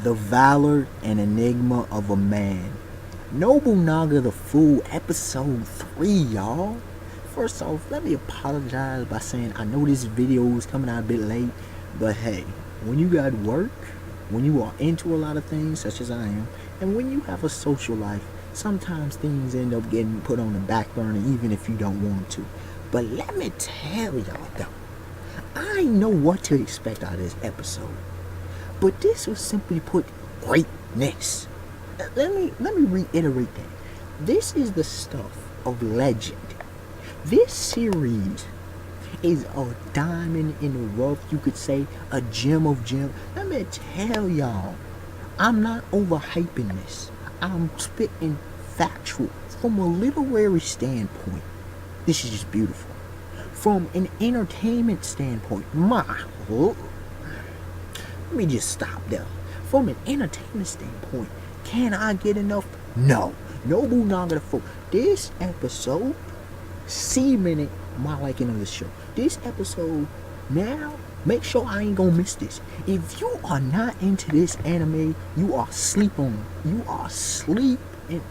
The Valor and Enigma of a Man. Nobunaga the Fool, episode 3, y'all. First off, let me apologize by saying I know this video is coming out a bit late, but hey, when you got work, when you are into a lot of things, such as I am, and when you have a social life, sometimes things end up getting put on the back burner even if you don't want to. But let me tell y'all though, I know what to expect out of this episode. But this was simply put greatness. Let me reiterate that. This is the stuff of legend. This series is a diamond in the rough, you could say, a gem of gems. Let me tell y'all, I'm not overhyping this. I'm spitting factual. From a literary standpoint, this is just beautiful. From an entertainment standpoint, let me just stop there. From an entertainment standpoint, can I get enough? No. Nobunaga the Fool. This episode cemented my liking of the show. This episode, now, make sure I ain't gonna miss this. If you are not into this anime, you are sleeping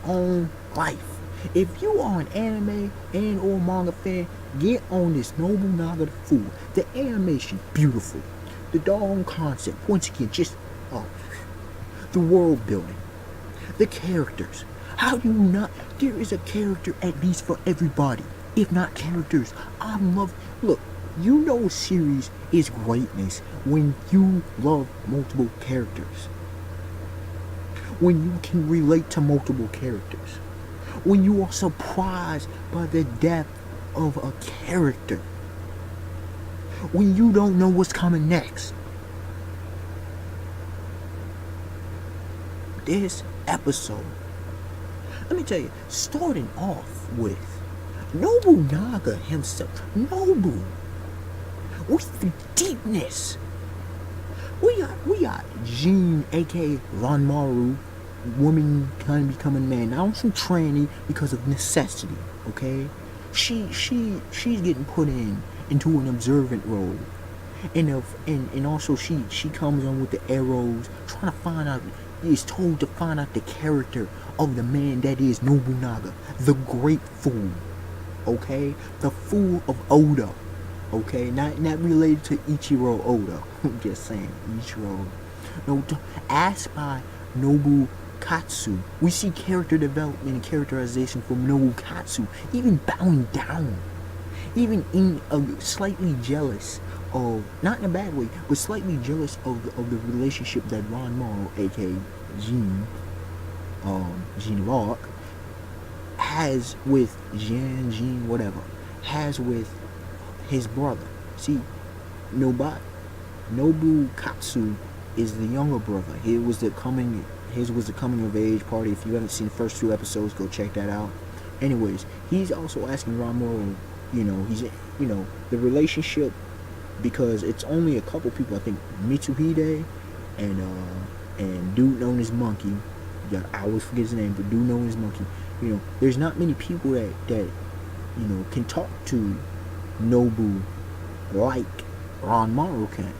on life. If you are an anime and or manga fan, get on this Nobunaga the Fool. The animation, beautiful. The doggone concept, once again, just the world building, the characters. How do you not? There is a character at least for everybody, if not characters. I love. Look, you know, a series is greatness when you love multiple characters, when you can relate to multiple characters, when you are surprised by the depth of a character, when you don't know what's coming next. This episode, let me tell you, starting off with Nobunaga himself, Nobu, with the deepness. We got Jin, aka Ranmaru, woman kind of becoming man. Now I'm some tranny because of necessity, okay? She's getting put into an observant role, and also she comes on with the arrows, trying to find out. Is told to find out the character of the man that is Nobunaga, the great fool, okay, the fool of Oda, okay, not related to Ichiro Oda. I'm just saying, Ichiro. No, asked by Nobukatsu. We see character development and characterization from Nobukatsu, even bowing down, even in slightly jealous of, not in a bad way, but slightly jealous of the relationship that Ranmaru, aka Jin Rock, has with Jin, whatever, has with his brother. See, Nobukatsu is the younger brother. His was the coming of age party. If you haven't seen the first 2 episodes, go check that out. Anyways, he's also asking Ranmaru, the relationship, because it's only a couple people, I think Mitsuhide and dude known as Monkey. Yeah, I always forget his name, but dude known as Monkey. There's not many people that can talk to Nobu like Ranmaru can.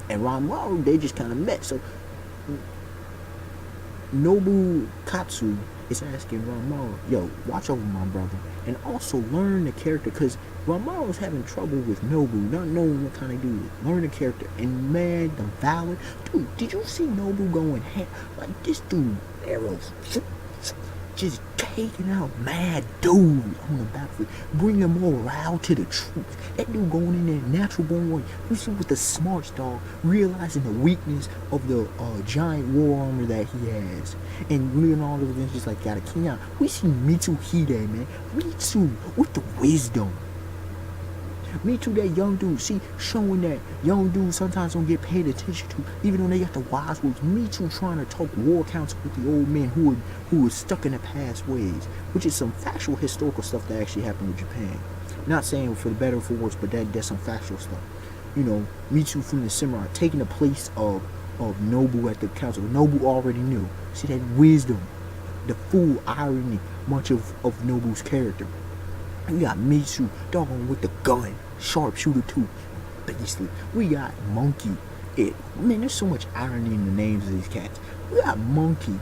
And Ranmaru, they just kind of met. So Nobukatsu is asking Ranmaru, yo, watch over my brother, and also learn the character, because Ranmaru's having trouble with Nobu, not knowing what kind of dude. Learn the character, and man, the Valor, dude, did you see Nobu going ham? Like, this dude, arrows, just taking out mad dudes on the battlefield, bringing morale to the troops. That dude going in there, natural born warrior. You see with the smarts, dog, realizing the weakness of the giant war armor that he has, and reading all those events, just like got a king out. We see Mitsuhide, man. Mitsu with the wisdom. Mitsu, that young dude, see, showing that young dudes sometimes don't get paid attention to, even though they got the wise words. Mitsu trying to talk war council with the old men who were stuck in the past ways, which is some factual historical stuff that actually happened in Japan. Not saying for the better or for worse, but that's some factual stuff. Mitsu from the samurai taking the place of Nobu at the council. Nobu already knew. See that wisdom, the full irony, much of Nobu's character. We got Mitsu, doggone with the gun, sharpshooter too, basically. We got Monkey, it. Man, there's so much irony in the names of these cats. We got Monkey,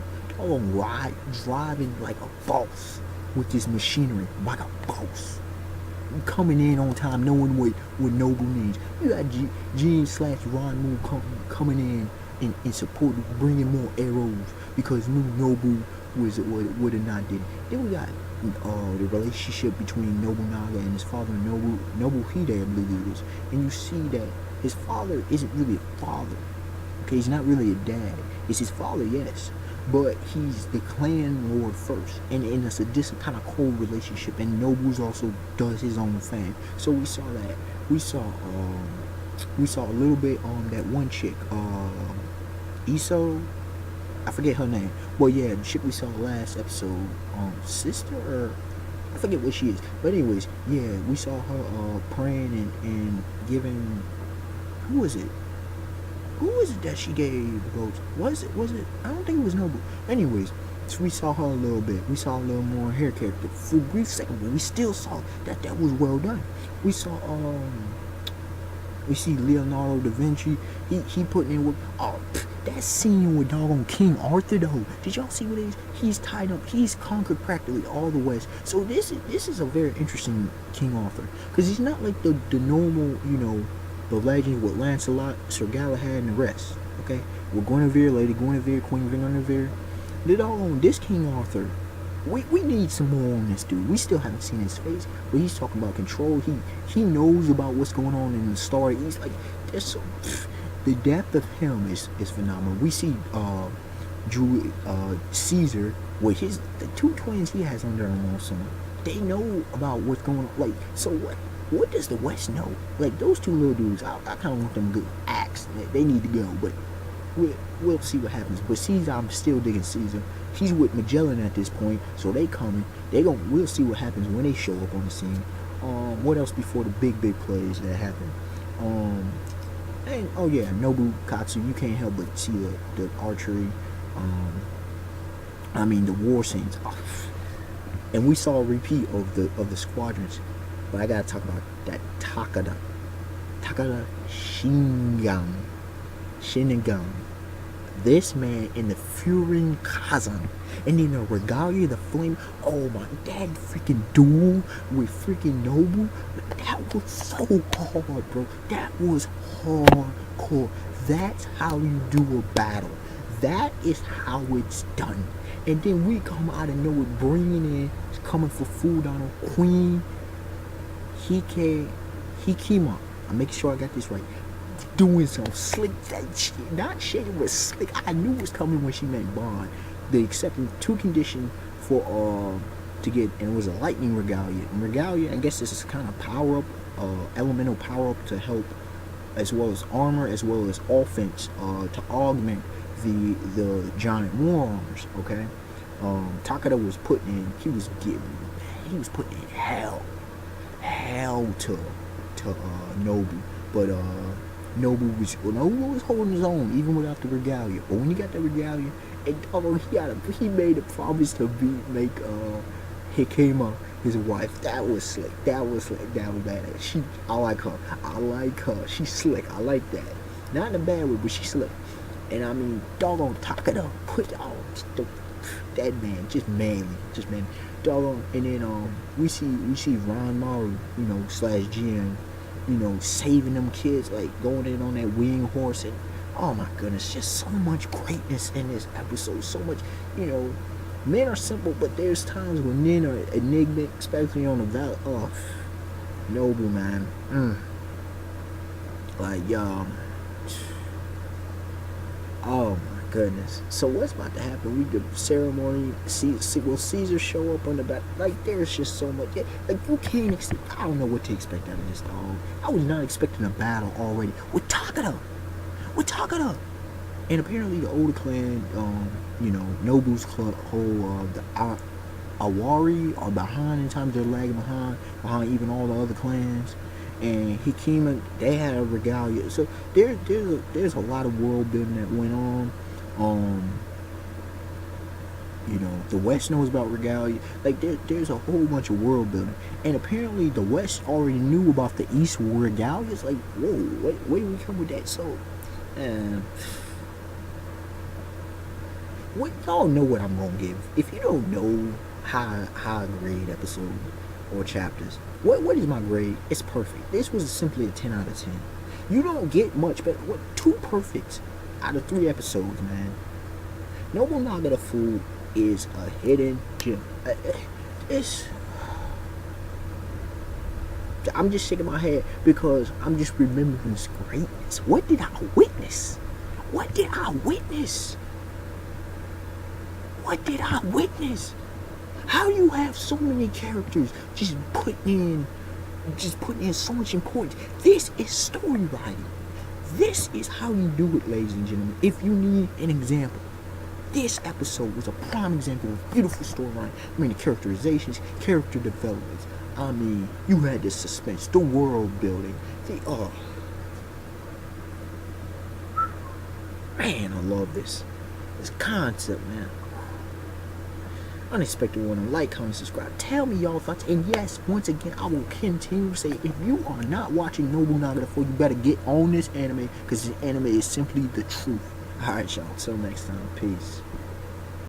driving like a boss with this machinery, like a boss. Coming in on time, knowing what Nobu needs. You got Gene slash Ron Moon coming in and support, bringing more arrows because Nobu would have not did it. Then we got the relationship between Nobunaga and his father, Nobuhide, I believe it is. And you see that his father isn't really a father. Okay, he's not really a dad. It's his father, yes, but he's the clan lord first, and it's a kind of cold relationship. And Nobu's also does his own thing. So we saw that. We saw a little bit on that one chick, Iso. I forget her name. Well, yeah, the chick we saw last episode, sister, or I forget what she is. But anyways, yeah, we saw her praying and giving. Who was it? Who was it that she gave the votes? Was it? I don't think it was Nobu. Anyways, so we saw her a little bit. We saw a little more hair character for a brief second, but we still saw that was well done. We saw we see Leonardo da Vinci. He putting in work. That scene with doggone King Arthur though. Did y'all see what it is? He's tied up. He's conquered practically all the West. So this is a very interesting King Arthur, because he's not like the normal, the legend with Lancelot, Sir Galahad, and the rest. Okay, with Guinevere, Lady Guinevere, Queen Guinevere. The doggone this King Arthur. We need some more on this dude. We still haven't seen his face, but he's talking about control. He knows about what's going on in the story. He's like, there's so. The depth of him is phenomenal. We see Caesar with the two twins he has under him also. They know about what's going on. Like, so what does the West know? Like, those two little dudes, I kind of want them to axe. They need to go, but we'll see what happens. But Caesar, I'm still digging Caesar. He's with Magellan at this point, so they coming. We'll see what happens when they show up on the scene. What else before the big plays that happen? And oh yeah, Nobu Katsu, you can't help but see the archery, the war scenes. And we saw a repeat of the squadrons. But I gotta talk about that Takada Shinigami. This man in the Furin Kazan, and then the Regalia, the flame. Oh my, that freaking duel with freaking Nobu, that was so hard, bro. That was hardcore. That's how you do a battle. That is how it's done. And then we come out of nowhere, bringing in, coming for food on a Queen Hikima. I'm making sure I got this right. Doing some slick, not shady, but slick. I knew it was coming when she met Bond. They accepted two conditions for to get, and it was a lightning regalia. And regalia, I guess this is kind of power up, elemental power up to help, as well as armor, as well as offense, to augment the giant war armors. Okay, Takada was putting in. He was putting in hell to Nobu, but Nobu was holding his own even without the regalia. But when he got the regalia, and he made a promise to make Hikima his wife. That was slick. That was badass. I like her. She's slick. I like that. Not in a bad way, but she's slick. And I mean, doggone Takada put that man just manly. Doggone. And then we see Ron Maru, slash Jin, saving them kids, like going in on that wing horse, and oh my goodness, just so much greatness in this episode. So much, men are simple, but there's times when men are enigmatic, especially on the valley. Oh, Noble, man. Oh my goodness. So what's about to happen? We the ceremony. Will Caesar show up on the back? Like, there's just so much. Like, you can't expect. I don't know what to expect out of this dog. I was not expecting a battle already with Takada. And apparently the older clan, Nobu's whole the Awari are behind. In times they're lagging behind even all the other clans. And Hikima, they had a regalia. So there's a lot of world building that went on. The West knows about regalia. Like, there's a whole bunch of world building. And apparently the West already knew about the East regalia. It's like, whoa, where do we come with that? So And what y'all know what I'm gonna give. If you don't know how I grade episodes or chapters, what is my grade? It's perfect. This was simply a 10 out of 10. You don't get much better. What, 2 perfects out of 3 episodes, man. Nobunaga the Fool is a hidden gem. I'm just shaking my head because I'm just remembering this greatness. What did I witness? What did I witness? What did I witness? How you have so many characters just putting in so much importance? This is story writing. This is how you do it, ladies and gentlemen. If you need an example, this episode was a prime example of beautiful storyline. I mean, the characterizations, character developments. I mean, you had the suspense, the world building. Man, I love this concept, man. Unexpected one. Like, comment, subscribe. Tell me y'all thoughts. And yes, once again, I will continue to say, if you are not watching Nobunaga the Fool, you better get on this anime, because this anime is simply the truth. Alright, y'all. Till next time. Peace.